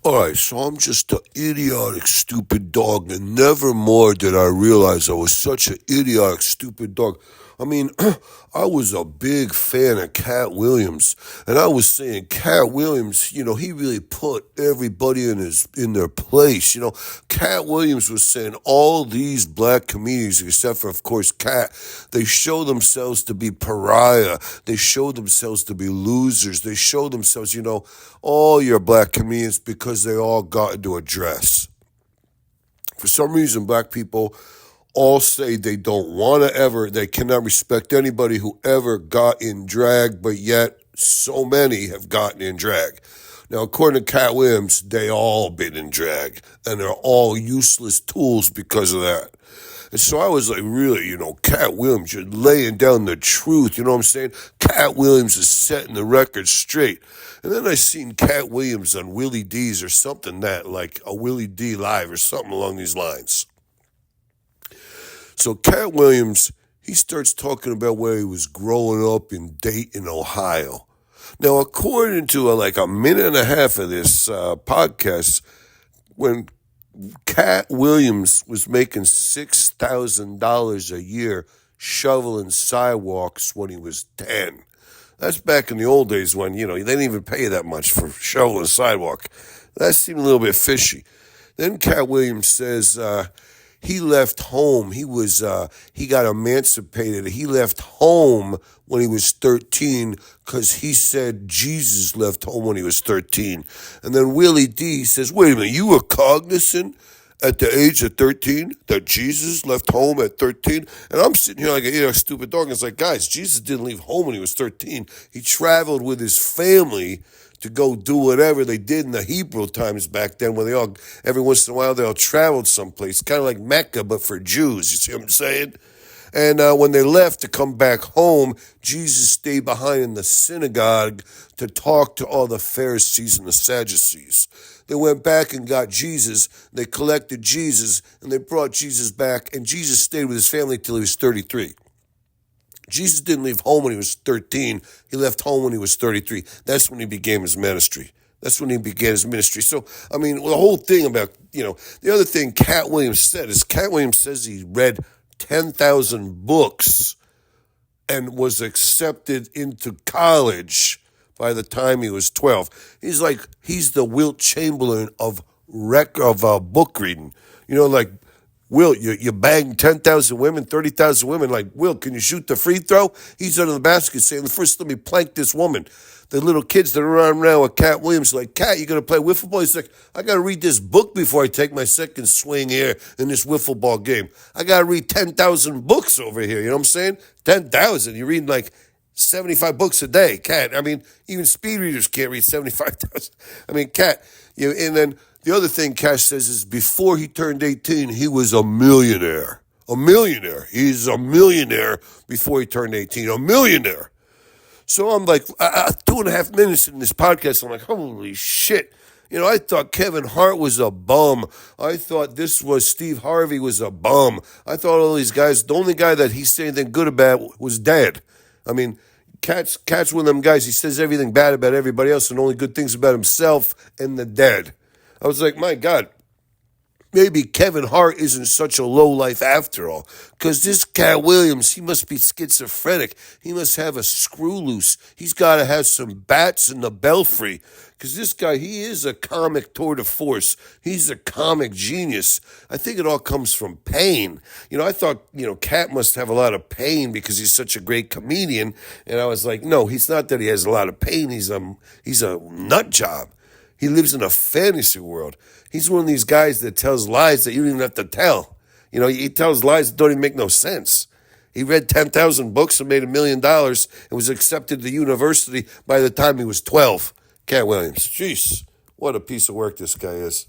Alright, so I'm just an idiotic, stupid dog, and never more did I realize I was such an idiotic, stupid dog. I mean, I was a big fan of Katt Williams, and I was saying Katt Williams, he really put everybody in their place. Katt Williams was saying all these black comedians, except for of course Katt, they show themselves to be pariah. They show themselves to be losers. They show themselves, all your black comedians because they all got into a dress. For some reason, black people all say they don't want to ever, they cannot respect anybody who ever got in drag, but yet so many have gotten in drag. Now, according to Katt Williams, they all been in drag, and they're all useless tools because of that. And so I was like, really, Katt Williams, you're laying down the truth, you know what I'm saying? Katt Williams is setting the record straight. And then I seen Katt Williams on Willie D's or something like a Willie D Live or something along these lines. So Katt Williams, he starts talking about where he was growing up in Dayton, Ohio. Now, according to like a minute and a half of this podcast, when Katt Williams was making $6,000 a year shoveling sidewalks when he was 10. That's back in the old days when, they didn't even pay that much for shoveling a sidewalk. That seemed a little bit fishy. Then Katt Williams says he left home. He got emancipated. He left home when he was 13 because he said Jesus left home when he was 13. And then Willie D says, wait a minute, you were cognizant at the age of 13 that Jesus left home at 13? And I'm sitting here like a stupid dog. And it's like, guys, Jesus didn't leave home when he was 13. He traveled with his family to go do whatever they did in the Hebrew times back then, when every once in a while, they all traveled someplace, kind of like Mecca, but for Jews. You see what I'm saying? And when they left to come back home, Jesus stayed behind in the synagogue to talk to all the Pharisees and the Sadducees. They went back and got Jesus. They collected Jesus, and they brought Jesus back, and Jesus stayed with his family till he was 33. Jesus didn't leave home when he was 13. He left home when he was 33. That's when he began his ministry. So, I mean, the whole thing about, the other thing Katt Williams said is Katt Williams says he read 10,000 books and was accepted into college by the time he was 12. He's the Wilt Chamberlain of book reading. Will, you banged 10,000 women, 30,000 women. Like, Will, can you shoot the free throw? He's under the basket saying, first let me plank this woman. The little kids that are around with Katt Williams like, Katt, you going to play wiffle ball? He's like, I got to read this book before I take my second swing here in this wiffle ball game. I got to read 10,000 books over here. You know what I'm saying? 10,000. You're reading like 75 books a day. Katt, I mean, even speed readers can't read 75,000. I mean, Katt, and then the other thing Cash says is before he turned 18, he was a millionaire. A millionaire. He's a millionaire before he turned 18. A millionaire. So I'm like, 2.5 minutes in this podcast, I'm like, holy shit. I thought Kevin Hart was a bum. I thought Steve Harvey was a bum. I thought all these guys, the only guy that he said anything good about was dead. I mean, Katt's one of them guys, he says everything bad about everybody else and only good things about himself and the dead. I was like, my God, maybe Kevin Hart isn't such a lowlife after all. Because this Katt Williams, he must be schizophrenic. He must have a screw loose. He's got to have some bats in the belfry. Because this guy, he is a comic tour de force. He's a comic genius. I think it all comes from pain. I thought, Katt must have a lot of pain because he's such a great comedian. And I was like, no, he's not that he has a lot of pain. He's a nut job. He lives in a fantasy world. He's one of these guys that tells lies that you don't even have to tell. He tells lies that don't even make no sense. He read 10,000 books and made $1 million and was accepted to university by the time he was 12. Katt Williams. Jeez, what a piece of work this guy is.